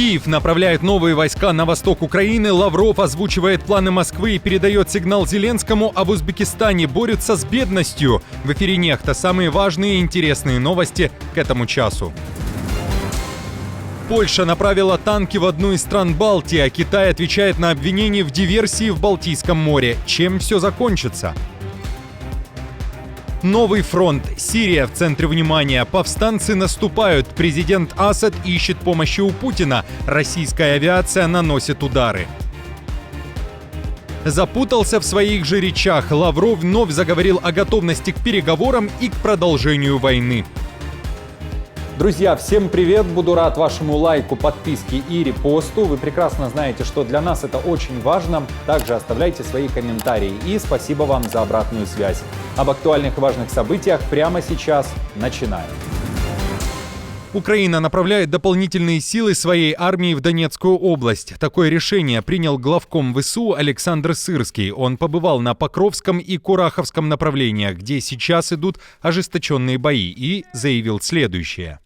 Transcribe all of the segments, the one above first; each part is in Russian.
Киев направляет новые войска на восток Украины, Лавров озвучивает планы Москвы и передает сигнал Зеленскому, а в Узбекистане борются с бедностью. В эфире «Нехта» самые важные и интересные новости к этому часу. Польша направила танки в одну из стран Балтии, а Китай отвечает на обвинения в диверсии в Балтийском море. Чем все закончится? Новый фронт. Сирия в центре внимания. Повстанцы наступают. Президент Асад ищет помощи у Путина. Российская авиация наносит удары. Запутался в своих же речах. Лавров вновь заговорил о готовности к переговорам и к продолжению войны. Друзья, всем привет! Буду рад вашему лайку, подписке и репосту. Вы прекрасно знаете, что для нас это очень важно. Также оставляйте свои комментарии. И спасибо вам за обратную связь. Об актуальных и важных событиях прямо сейчас начинаем. Украина направляет дополнительные силы своей армии в Донецкую область. Такое решение принял главком ВСУ Александр Сырский. Он побывал на Покровском и Кураховском направлениях, где сейчас идут ожесточенные бои, и заявил следующее.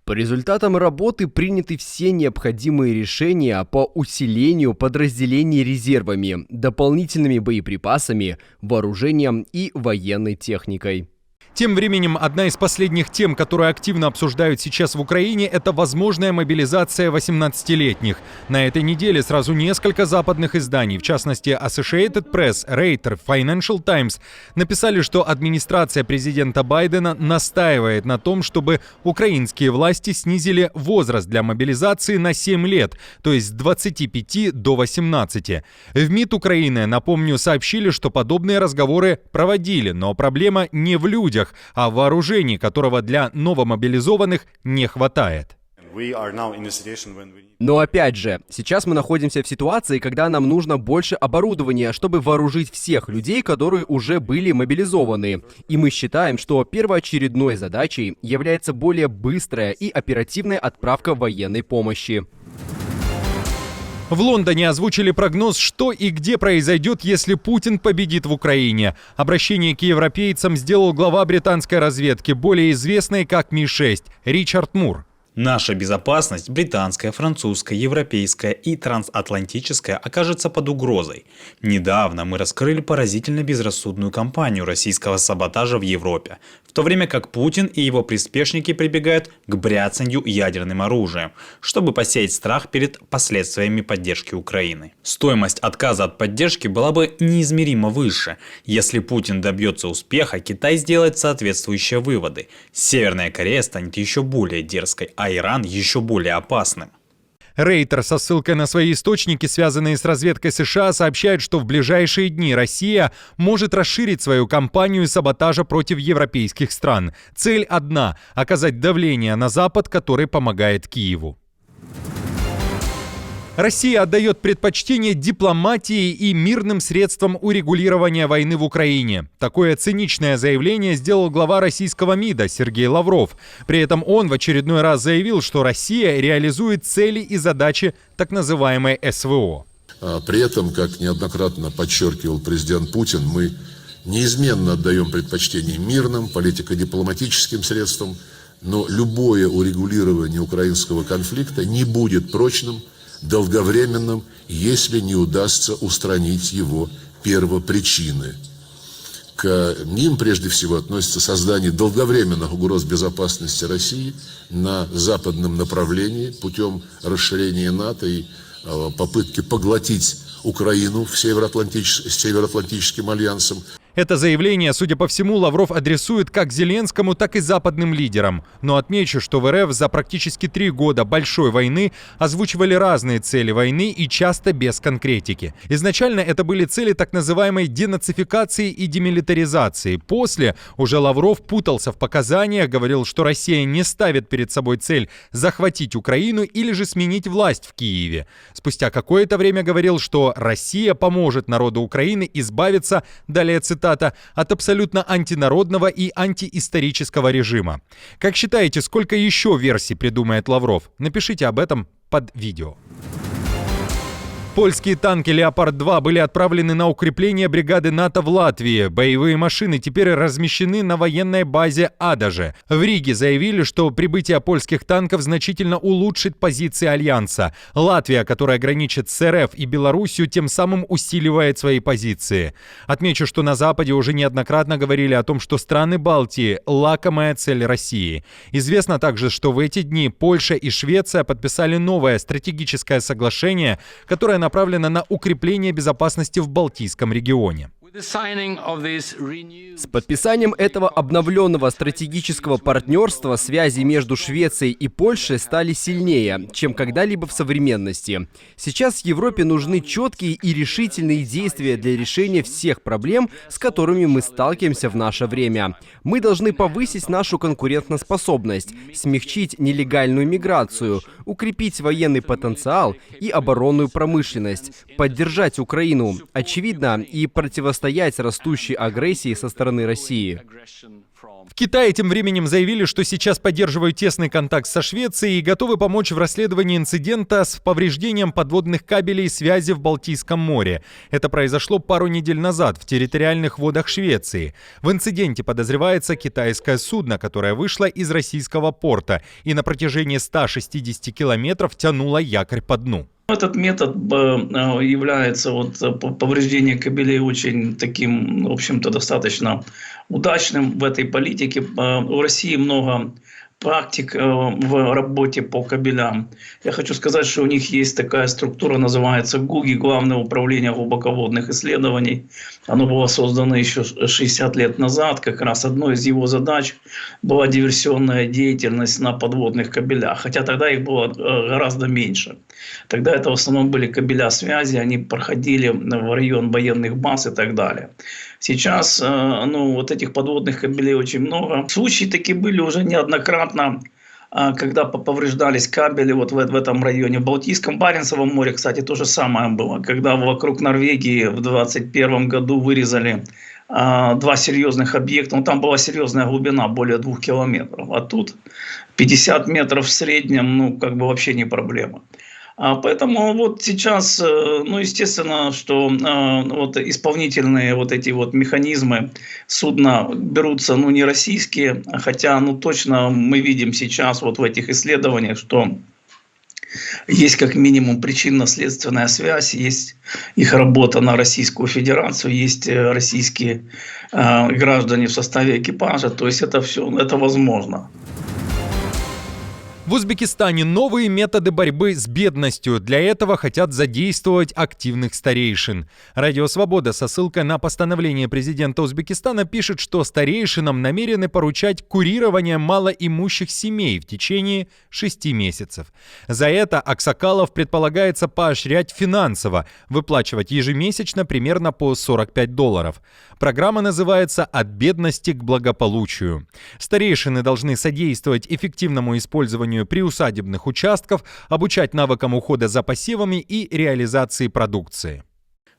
По результатам работы приняты все необходимые решения по усилению подразделений резервами, дополнительными боеприпасами, вооружением и военной техникой. Тем временем, одна из последних тем, которые активно обсуждают сейчас в Украине, это возможная мобилизация 18-летних. На этой неделе сразу несколько западных изданий, в частности Associated Press, Reuters, Financial Times, написали, что администрация президента Байдена настаивает на том, чтобы украинские власти снизили возраст для мобилизации на 7 лет, то есть с 25 до 18. В МИД Украины, напомню, сообщили, что подобные разговоры проводили, но проблема не в людях, а вооружении, которого для новомобилизованных не хватает. Но опять же, сейчас мы находимся в ситуации, когда нам нужно больше оборудования, чтобы вооружить всех людей, которые уже были мобилизованы. И мы считаем, что первоочередной задачей является более быстрая и оперативная отправка военной помощи. В Лондоне озвучили прогноз, что и где произойдет, если Путин победит в Украине. Обращение к европейцам сделал глава британской разведки, более известный как Ми-6, Ричард Мур. Наша безопасность, британская, французская, европейская и трансатлантическая, окажется под угрозой. Недавно мы раскрыли поразительно безрассудную кампанию российского саботажа в Европе, в то время как Путин и его приспешники прибегают к бряцанью ядерным оружием, чтобы посеять страх перед последствиями поддержки Украины. Стоимость отказа от поддержки была бы неизмеримо выше. Если Путин добьется успеха, Китай сделает соответствующие выводы. Северная Корея станет еще более дерзкой, а Иран еще более опасным. Рейтер со ссылкой на свои источники, связанные с разведкой США, сообщает, что в ближайшие дни Россия может расширить свою кампанию саботажа против европейских стран. Цель одна – оказать давление на Запад, который помогает Киеву. Россия отдает предпочтение дипломатии и мирным средствам урегулирования войны в Украине. Такое циничное заявление сделал глава российского МИДа Сергей Лавров. При этом он в очередной раз заявил, что Россия реализует цели и задачи так называемой СВО. При этом, как неоднократно подчеркивал президент Путин, мы неизменно отдаем предпочтение мирным, политико-дипломатическим средствам, но любое урегулирование украинского конфликта не будет прочным, долговременным, если не удастся устранить его первопричины. К ним прежде всего относится создание долговременных угроз безопасности России на западном направлении путем расширения НАТО и попытки поглотить Украину с Североатлантическим альянсом. Это заявление, судя по всему, Лавров адресует как Зеленскому, так и западным лидерам. Но отмечу, что в РФ за практически 3 года большой войны озвучивали разные цели войны и часто без конкретики. Изначально это были цели так называемой денацификации и демилитаризации. После уже Лавров путался в показаниях, говорил, что Россия не ставит перед собой цель захватить Украину или же сменить власть в Киеве. Спустя какое-то время говорил, что Россия поможет народу Украины избавиться, далее цитата, от абсолютно антинародного и антиисторического режима. Как считаете, сколько еще версий придумает Лавров? Напишите об этом под видео. Польские танки «Леопард-2» были отправлены на укрепление бригады НАТО в Латвии. Боевые машины теперь размещены на военной базе Адаже. В Риге заявили, что прибытие польских танков значительно улучшит позиции Альянса. Латвия, которая граничит с РФ и Белоруссию, тем самым усиливает свои позиции. Отмечу, что на Западе уже неоднократно говорили о том, что страны Балтии – лакомая цель России. Известно также, что в эти дни Польша и Швеция подписали новое стратегическое соглашение, которое направлена на укрепление безопасности в Балтийском регионе. С подписанием этого обновленного стратегического партнерства связи между Швецией и Польшей стали сильнее, чем когда-либо в современности. Сейчас Европе нужны четкие и решительные действия для решения всех проблем, с которыми мы сталкиваемся в наше время. Мы должны повысить нашу конкурентоспособность, смягчить нелегальную миграцию, укрепить военный потенциал и оборонную промышленность, поддержать Украину, очевидно, и противостоять растущей агрессии со стороны России. В Китае тем временем заявили, что сейчас поддерживают тесный контакт со Швецией и готовы помочь в расследовании инцидента с повреждением подводных кабелей связи в Балтийском море. Это произошло пару недель назад в территориальных водах Швеции. В инциденте подозревается китайское судно, которое вышло из российского порта и на протяжении 160 километров тянуло якорь по дну. Этот метод является повреждение кабелей очень таким, в общем-то, достаточно удачным в этой политике. В России много практик в работе по кабелям. Я хочу сказать, что у них есть такая структура, называется ГУГИ, Главное управление глубоководных исследований. Оно было создано еще 60 лет назад. Как раз одной из его задач была диверсионная деятельность на подводных кабелях. Хотя тогда их было гораздо меньше. Тогда это в основном были кабеля связи, они проходили в район военных баз и так далее. Сейчас вот этих подводных кабелей очень много. Случаи такие были уже неоднократно, когда повреждались кабели вот в этом районе. В Балтийском, Баренцевом море, кстати, то же самое было. Когда вокруг Норвегии в 2021 году вырезали два серьезных объекта. Там была серьезная глубина, более 2 километров. А тут 50 метров в среднем, вообще не проблема. Поэтому вот сейчас, естественно, что исполнительные эти механизмы судна берутся, не российские, хотя, точно мы видим сейчас в этих исследованиях, что есть как минимум причинно-следственная связь, есть их работа на Российскую Федерацию, есть российские граждане в составе экипажа, то есть это все, это возможно. В Узбекистане новые методы борьбы с бедностью. Для этого хотят задействовать активных старейшин. Радио «Свобода» со ссылкой на постановление президента Узбекистана пишет, что старейшинам намерены поручать курирование малоимущих семей в течение 6 месяцев. За это аксакалов предполагается поощрять финансово, выплачивать ежемесячно примерно по $45. Программа называется «От бедности к благополучию». Старейшины должны содействовать эффективному использованию приусадебных участков, обучать навыкам ухода за посевами и реализации продукции.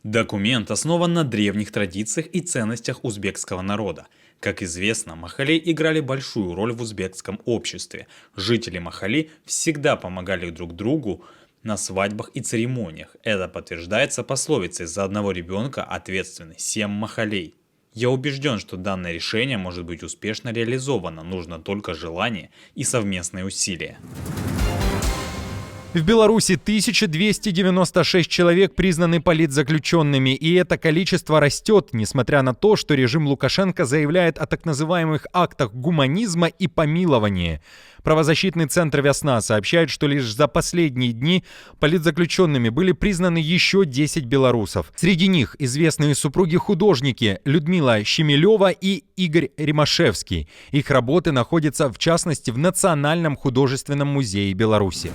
Документ основан на древних традициях и ценностях узбекского народа. Как известно, махалей играли большую роль в узбекском обществе. Жители махали всегда помогали друг другу на свадьбах и церемониях. Это подтверждается пословицей «За одного ребенка ответственны 7 махалей». Я убежден, что данное решение может быть успешно реализовано, нужно только желание и совместные усилия. В Беларуси 1296 человек признаны политзаключенными, и это количество растет, несмотря на то, что режим Лукашенко заявляет о так называемых актах гуманизма и помилования. Правозащитный центр «Весна» сообщает, что лишь за последние дни политзаключенными были признаны еще 10 белорусов. Среди них известные супруги-художники Людмила Щемелева и Игорь Римашевский. Их работы находятся, в частности, в Национальном художественном музее Беларуси.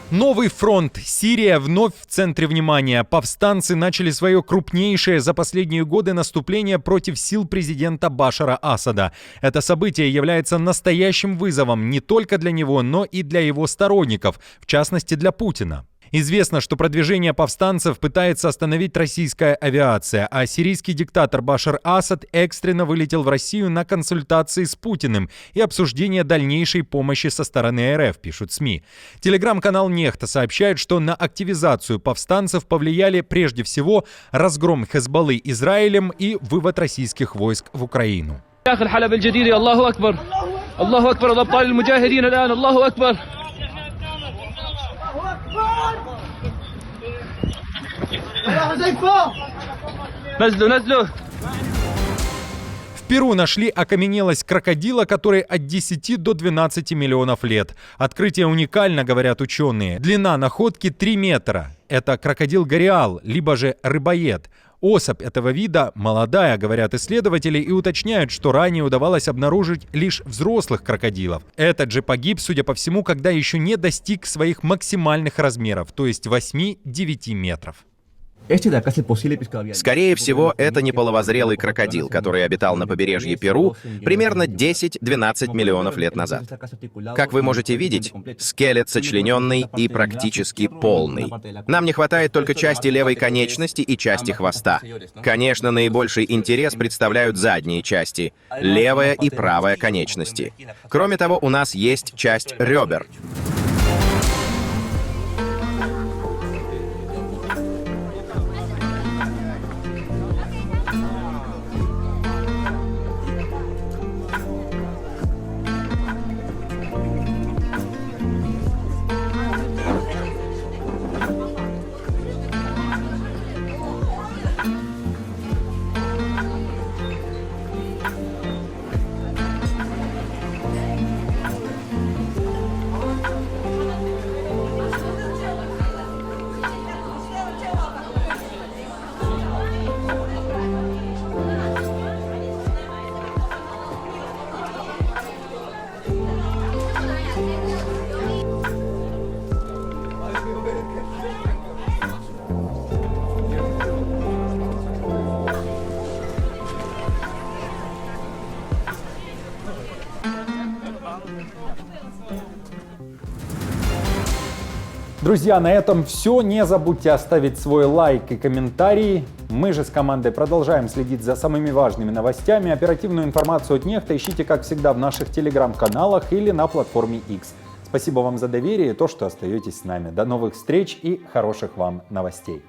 Новый фронт. Сирия вновь в центре внимания. Повстанцы начали свое крупнейшее за последние годы наступление против сил президента Башара Асада. Это событие является настоящим вызовом не только для него, но и для его сторонников, в частности для Путина. Известно, что продвижение повстанцев пытается остановить российская авиация, а сирийский диктатор Башар Асад экстренно вылетел в Россию на консультации с Путиным и обсуждение дальнейшей помощи со стороны РФ, пишут СМИ. Телеграм-канал «Нехта» сообщает, что на активизацию повстанцев повлияли прежде всего разгром Хезболлы Израилем и вывод российских войск в Украину. В Перу нашли окаменелость крокодила, который от 10 до 12 миллионов лет. Открытие уникально, говорят ученые. Длина находки 3 метра. Это крокодил гориал, либо же рыбоед. Особь этого вида молодая, говорят исследователи, и уточняют, что ранее удавалось обнаружить лишь взрослых крокодилов. Этот же погиб, судя по всему, когда еще не достиг своих максимальных размеров, то есть 8-9 метров. Скорее всего, это не половозрелый крокодил, который обитал на побережье Перу примерно 10-12 миллионов лет назад. Как вы можете видеть, скелет сочлененный и практически полный. Нам не хватает только части левой конечности и части хвоста. Конечно, наибольший интерес представляют задние части, левая и правая конечности. Кроме того, у нас есть часть ребер. Друзья, на этом все. Не забудьте оставить свой лайк и комментарий. Мы же с командой продолжаем следить за самыми важными новостями. Оперативную информацию от Нехта ищите, как всегда, в наших телеграм-каналах или на платформе X. Спасибо вам за доверие и то, что остаетесь с нами. До новых встреч и хороших вам новостей.